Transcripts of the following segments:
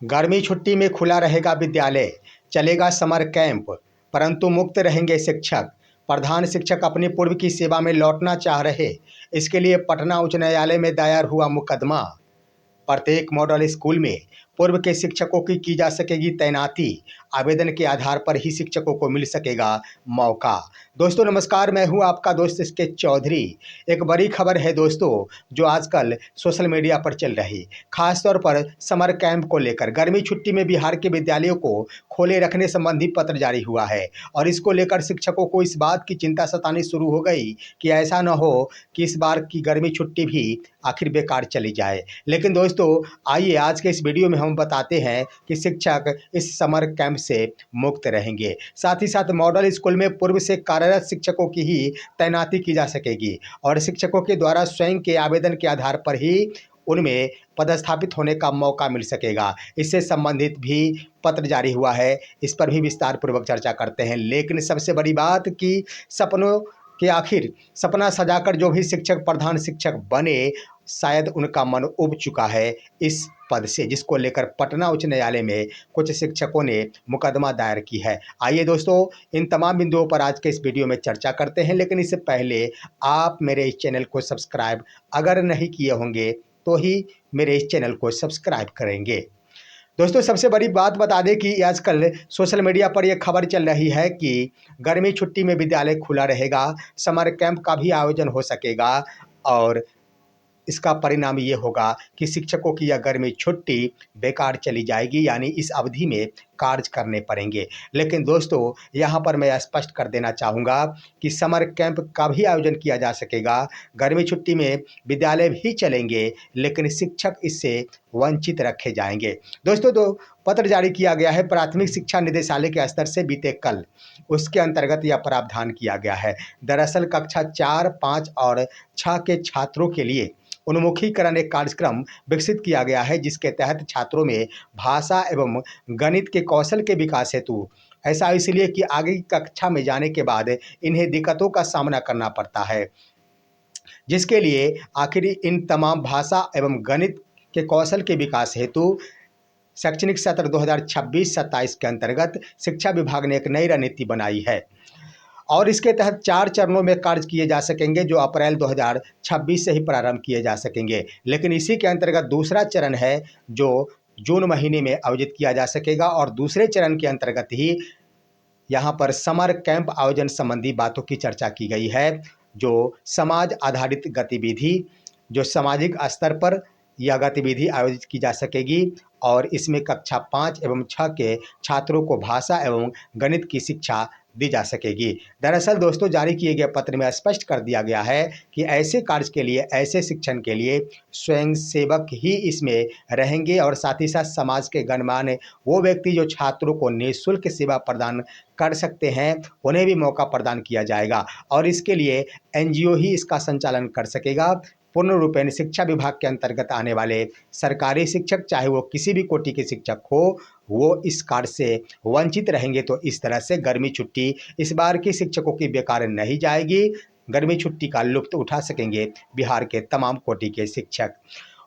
गर्मी छुट्टी में खुला रहेगा विद्यालय, चलेगा समर कैंप, परंतु मुक्त रहेंगे शिक्षक। प्रधान शिक्षक अपनी पूर्व की सेवा में लौटना चाह रहे। इसके लिए पटना उच्च न्यायालय में दायर हुआ मुकदमा। प्रत्येक मॉडल स्कूल में पूर्व के शिक्षकों की जा सकेगी तैनाती। आवेदन के आधार पर ही शिक्षकों को मिल सकेगा मौका। दोस्तों नमस्कार, मैं हूं आपका दोस्त इसके चौधरी। एक बड़ी खबर है दोस्तों, जो आजकल सोशल मीडिया पर चल रही, खास तौर पर समर कैंप को लेकर। गर्मी छुट्टी में बिहार के विद्यालयों को खोले रखने संबंधी पत्र जारी हुआ है और इसको लेकर शिक्षकों को इस बात की चिंता सतानी शुरू हो गई कि ऐसा न हो कि इस बार की गर्मी छुट्टी भी आखिर बेकार चली जाए। लेकिन दोस्तों आइए आज के इस वीडियो में हम बताते हैं कि शिक्षक इस समर कैंप से मुक्त रहेंगे। साथ ही साथ मॉडल स्कूल में पूर्व से कार्यरत शिक्षकों की ही तैनाती की जा सकेगी और शिक्षकों के द्वारा स्वयं के आवेदन के आधार पर ही उनमें पदस्थापित होने का मौका मिल सकेगा। इससे संबंधित भी पत्र जारी हुआ है, इस पर भी विस्तार पूर्वक चर्चा करते हैं। लेकिन सबसे बड़ी बात कि सपनों के आखिर सपना सजाकर जो भी शिक्षक प्रधान शिक्षक बने, शायद उनका मन उब चुका है इस पद से, जिसको लेकर पटना उच्च न्यायालय में कुछ शिक्षकों ने मुकदमा दायर की है। आइए दोस्तों इन तमाम बिंदुओं पर आज के इस वीडियो में चर्चा करते हैं। लेकिन इससे पहले आप मेरे इस चैनल को सब्सक्राइब अगर नहीं किए होंगे तो ही मेरे इस चैनल को सब्सक्राइब करेंगे। दोस्तों सबसे बड़ी बात बता दें कि आजकल सोशल मीडिया पर यह खबर चल रही है कि गर्मी छुट्टी में विद्यालय खुला रहेगा, समर कैंप का भी आयोजन हो सकेगा और इसका परिणाम ये होगा कि शिक्षकों की यह गर्मी छुट्टी बेकार चली जाएगी, यानी इस अवधि में कार्य करने पड़ेंगे। लेकिन दोस्तों यहाँ पर मैं स्पष्ट कर देना चाहूँगा कि समर कैंप का भी आयोजन किया जा सकेगा, गर्मी छुट्टी में विद्यालय भी चलेंगे, लेकिन शिक्षक इससे वंचित रखे जाएंगे। दोस्तों दो पत्र जारी किया गया है प्राथमिक शिक्षा निदेशालय के स्तर से बीते कल, उसके अंतर्गत यह प्रावधान किया गया है। दरअसल कक्षा 4, 5 और 6 के छात्रों के लिए उन्मुखीकरण एक कार्यक्रम विकसित किया गया है, जिसके तहत छात्रों में भाषा एवं गणित के कौशल के विकास हेतु, ऐसा इसलिए कि आगे की कक्षा में जाने के बाद इन्हें दिक्कतों का सामना करना पड़ता है, जिसके लिए आखिर इन तमाम भाषा एवं गणित के कौशल के विकास हेतु शैक्षणिक सत्र 2026-27 के अंतर्गत शिक्षा विभाग ने एक नई रणनीति बनाई है और इसके तहत 4 चरणों में कार्य किए जा सकेंगे, जो अप्रैल 2026 से ही प्रारंभ किए जा सकेंगे। लेकिन इसी के अंतर्गत दूसरा चरण है जो जून महीने में आयोजित किया जा सकेगा और दूसरे चरण के अंतर्गत ही यहाँ पर समर कैंप आयोजन संबंधी बातों की चर्चा की गई है, जो समाज आधारित गतिविधि, जो सामाजिक स्तर पर यह गतिविधि आयोजित की जा सकेगी और इसमें कक्षा 5 एवं 6 के छात्रों को भाषा एवं गणित की शिक्षा दी जा सकेगी। दरअसल दोस्तों जारी किए गए पत्र में स्पष्ट कर दिया गया है कि ऐसे कार्य के लिए, ऐसे शिक्षण के लिए स्वयंसेवक ही इसमें रहेंगे और साथ ही साथ समाज के गणमान्य वो व्यक्ति जो छात्रों को निःशुल्क सेवा प्रदान कर सकते हैं, उन्हें भी मौका प्रदान किया जाएगा और इसके लिए एनजीओ ही इसका संचालन कर सकेगा। पूर्ण रूपेण शिक्षा विभाग के अंतर्गत आने वाले सरकारी शिक्षक, चाहे वो किसी भी कोटि के शिक्षक हो, वो इस कार्य से वंचित रहेंगे। तो इस तरह से गर्मी छुट्टी इस बार की शिक्षकों की बेकार नहीं जाएगी, गर्मी छुट्टी का लुत्फ उठा सकेंगे बिहार के तमाम कोटि के शिक्षक।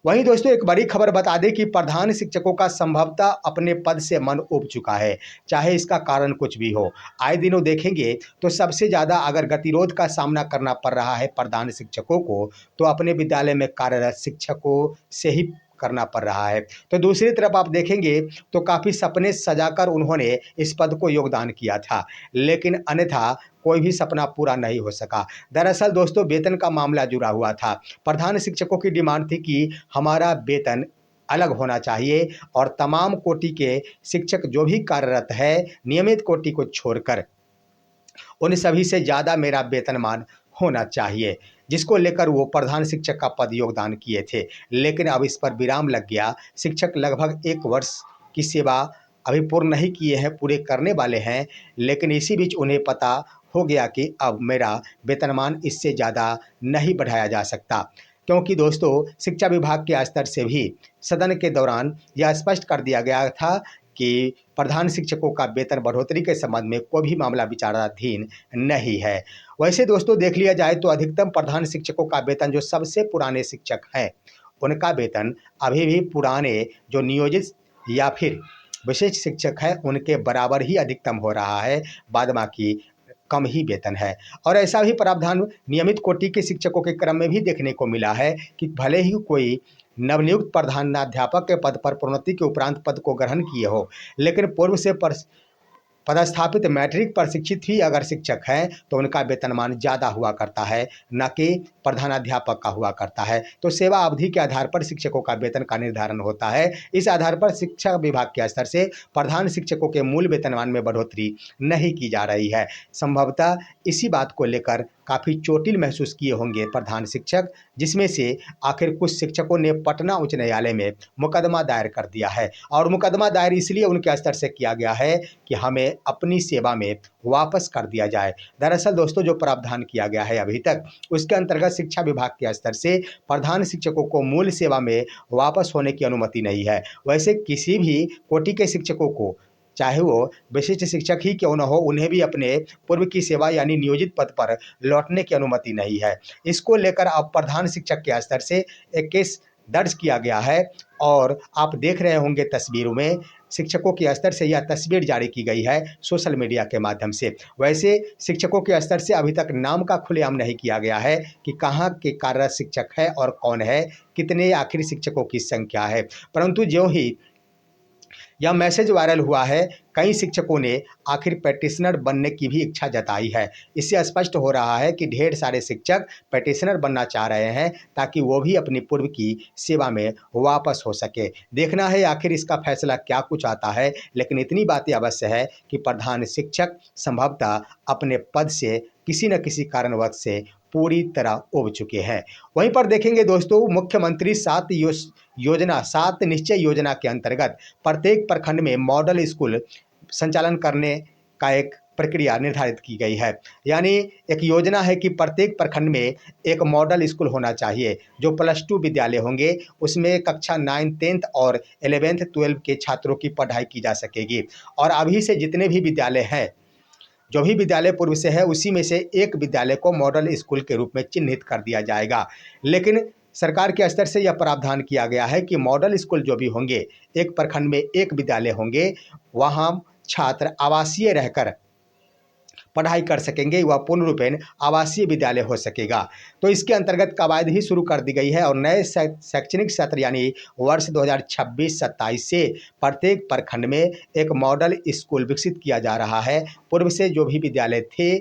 वहीं दोस्तों एक बड़ी खबर बता दें कि प्रधान शिक्षकों का संभवतः अपने पद से मन उब चुका है, चाहे इसका कारण कुछ भी हो। आए दिनों देखेंगे तो सबसे ज़्यादा अगर गतिरोध का सामना करना पड़ रहा है प्रधान शिक्षकों को, तो अपने विद्यालय में कार्यरत शिक्षकों से ही करना पड़ रहा है। तो दूसरी तरफ आप देखेंगे तो काफ़ी सपने सजाकर उन्होंने इस पद को योगदान किया था, लेकिन अन्यथा कोई भी सपना पूरा नहीं हो सका। दरअसल दोस्तों वेतन का मामला जुड़ा हुआ था। प्रधान शिक्षकों की डिमांड थी कि हमारा वेतन अलग होना चाहिए और तमाम कोटि के शिक्षक जो भी कार्यरत है नियमित कोटि को छोड़कर, उन सभी से ज़्यादा मेरा वेतनमान होना चाहिए, जिसको लेकर वो प्रधान शिक्षक का पद योगदान किए थे। लेकिन अब इस पर विराम लग गया। शिक्षक लगभग 1 वर्ष की सेवा अभी पूर्ण नहीं किए हैं, पूरे करने वाले हैं, लेकिन इसी बीच उन्हें पता हो गया कि अब मेरा वेतनमान इससे ज़्यादा नहीं बढ़ाया जा सकता, क्योंकि दोस्तों शिक्षा विभाग के स्तर से भी सदन के दौरान यह स्पष्ट कर दिया गया था कि प्रधान शिक्षकों का वेतन बढ़ोतरी के संबंध में कोई भी मामला विचाराधीन नहीं है। वैसे दोस्तों देख लिया जाए तो अधिकतम प्रधान शिक्षकों का वेतन, जो सबसे पुराने शिक्षक हैं उनका वेतन अभी भी पुराने जो नियोजित या फिर विशेष शिक्षक है उनके बराबर ही अधिकतम हो रहा है, बाद बाकी कम ही वेतन है। और ऐसा भी प्रावधान नियमित कोटि के शिक्षकों के क्रम में भी देखने को मिला है कि भले ही कोई नवनियुक्त प्रधानाध्यापक के पद पर प्रोन्नति के उपरांत पद को ग्रहण किए हो, लेकिन पूर्व से पदस्थापित मैट्रिक प्रशिक्षित ही अगर शिक्षक हैं तो उनका वेतनमान ज़्यादा हुआ करता है, न कि प्रधानाध्यापक का हुआ करता है। तो सेवा अवधि के आधार पर शिक्षकों का वेतन का निर्धारण होता है। इस आधार पर शिक्षा विभाग के स्तर से प्रधान शिक्षकों के मूल वेतनमान में बढ़ोतरी नहीं की जा रही है। संभवतः इसी बात को लेकर काफ़ी चोटिल महसूस किए होंगे प्रधान शिक्षक, जिसमें से आखिर कुछ शिक्षकों ने पटना उच्च न्यायालय में मुकदमा दायर कर दिया है। और मुकदमा दायर इसलिए उनके स्तर से किया गया है कि हमें अपनी सेवा में वापस कर दिया जाए। दरअसल दोस्तों, जो प्रावधान किया गया है अभी तक, उसके अंतर्गत शिक्षा विभाग के स्तर से प्रधान शिक्षकों को मूल सेवा में वापस होने की अनुमति नहीं है। वैसे किसी भी कोटि के शिक्षकों को, चाहे वो विशिष्ट शिक्षक ही क्यों न हो, उन्हें भी अपने पूर्व की सेवा यानी नियोजित पद पर लौटने की अनुमति नहीं है। इसको लेकर अब प्रधान शिक्षक के स्तर से एक केस दर्ज किया गया है और आप देख रहे होंगे तस्वीरों में शिक्षकों के स्तर से यह तस्वीर जारी की गई है सोशल मीडिया के माध्यम से। वैसे शिक्षकों के स्तर से अभी तक नाम का खुलेआम नहीं किया गया है कि कहाँ के कार्यरत शिक्षक है और कौन है, कितने आखिर शिक्षकों की संख्या है। परंतु जो ही यह मैसेज वायरल हुआ है, कई शिक्षकों ने आखिर प्रैक्टिशनर बनने की भी इच्छा जताई है। इससे स्पष्ट हो रहा है कि ढेर सारे शिक्षक प्रैक्टिशनर बनना चाह रहे हैं ताकि वो भी अपनी पूर्व की सेवा में वापस हो सके। देखना है आखिर इसका फैसला क्या कुछ आता है, लेकिन इतनी बातें अवश्य है कि प्रधान शिक्षक संभवतः अपने पद से किसी न किसी कारणवश से पूरी तरह उब चुके हैं। वहीं पर देखेंगे दोस्तों, मुख्यमंत्री 7 निश्चय योजना के अंतर्गत प्रत्येक प्रखंड में मॉडल स्कूल संचालन करने का एक प्रक्रिया निर्धारित की गई है। यानी एक योजना है कि प्रत्येक प्रखंड में एक मॉडल स्कूल होना चाहिए, जो +2 विद्यालय होंगे, उसमें कक्षा 9, 10th और 11th 12 के छात्रों की पढ़ाई की जा सकेगी। और अभी से जितने भी विद्यालय हैं, जो भी विद्यालय पूर्व से है, उसी में से एक विद्यालय को मॉडल स्कूल के रूप में चिन्हित कर दिया जाएगा। लेकिन सरकार के स्तर से यह प्रावधान किया गया है कि मॉडल स्कूल जो भी होंगे, एक प्रखंड में एक विद्यालय होंगे, वहाँ छात्र आवासीय रहकर पढ़ाई कर सकेंगे, वह पूर्ण रूपेण आवासीय विद्यालय हो सकेगा। तो इसके अंतर्गत कवायद ही शुरू कर दी गई है और नए शैक्षणिक सत्र यानी वर्ष 2026-27 से प्रत्येक प्रखंड में एक मॉडल स्कूल विकसित किया जा रहा है। पूर्व से जो भी विद्यालय थे,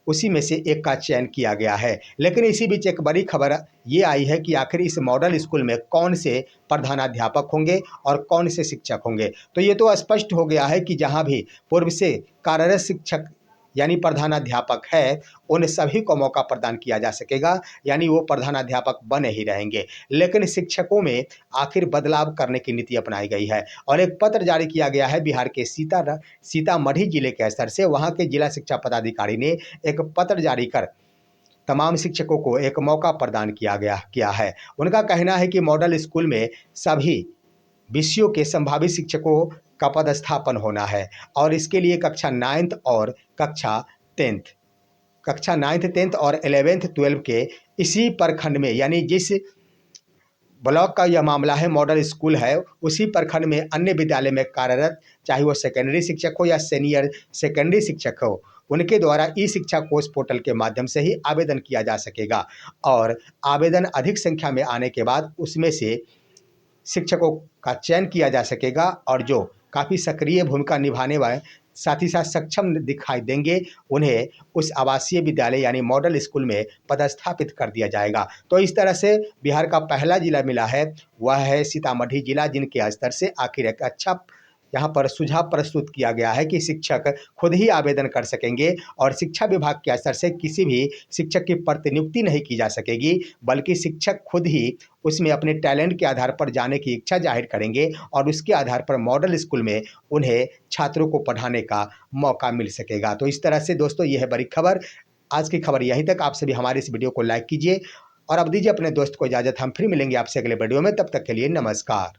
उसी में से एक का चयन किया गया है। लेकिन इसी बीच एक बड़ी खबर ये आई है कि आखिर इस मॉडल स्कूल में कौन से प्रधानाध्यापक होंगे और कौन से शिक्षक होंगे। तो ये तो स्पष्ट हो गया है कि जहाँ भी पूर्व से कार्यरत शिक्षक यानी प्रधानाध्यापक है, उन सभी को मौका प्रदान किया जा सकेगा, यानी वो प्रधानाध्यापक बने ही रहेंगे। लेकिन शिक्षकों में आखिर बदलाव करने की नीति अपनाई गई है और एक पत्र जारी किया गया है बिहार के सीतामढ़ी जिले के स्तर से। वहाँ के जिला शिक्षा पदाधिकारी ने एक पत्र जारी कर तमाम शिक्षकों को एक मौका प्रदान किया है। उनका कहना है कि मॉडल स्कूल में सभी विषयों के संभावित शिक्षकों का पदस्थापन होना है और इसके लिए कक्षा 9th और 10th और 11th 12 के इसी प्रखंड में, यानी जिस ब्लॉक का यह मामला है मॉडल स्कूल है, उसी प्रखंड में अन्य विद्यालय में कार्यरत, चाहे वो सेकेंडरी शिक्षक हो या सीनियर सेकेंडरी शिक्षक हो, उनके द्वारा ई शिक्षा कोष पोर्टल के माध्यम से ही आवेदन किया जा सकेगा। और आवेदन अधिक संख्या में आने के बाद उसमें से शिक्षकों का चयन किया जा सकेगा और जो काफ़ी सक्रिय भूमिका निभाने वाले, साथ ही साथ सक्षम दिखाई देंगे, उन्हें उस आवासीय विद्यालय यानी मॉडल स्कूल में पदस्थापित कर दिया जाएगा। तो इस तरह से बिहार का पहला जिला मिला है, वह है सीतामढ़ी जिला, जिनके स्तर से आखिर एक अच्छा यहाँ पर सुझाव प्रस्तुत किया गया है कि शिक्षक खुद ही आवेदन कर सकेंगे और शिक्षा विभाग के स्तर से किसी भी शिक्षक की प्रतिनियुक्ति नहीं की जा सकेगी, बल्कि शिक्षक खुद ही उसमें अपने टैलेंट के आधार पर जाने की इच्छा जाहिर करेंगे और उसके आधार पर मॉडल स्कूल में उन्हें छात्रों को पढ़ाने का मौका मिल सकेगा। तो इस तरह से दोस्तों, यह है बड़ी खबर। आज की खबर यहीं तक। आप सभी हमारे इस वीडियो को लाइक कीजिए और अब दीजिए अपने दोस्त को इजाज़त। हम फिर मिलेंगे आपसे अगले वीडियो में, तब तक के लिए नमस्कार।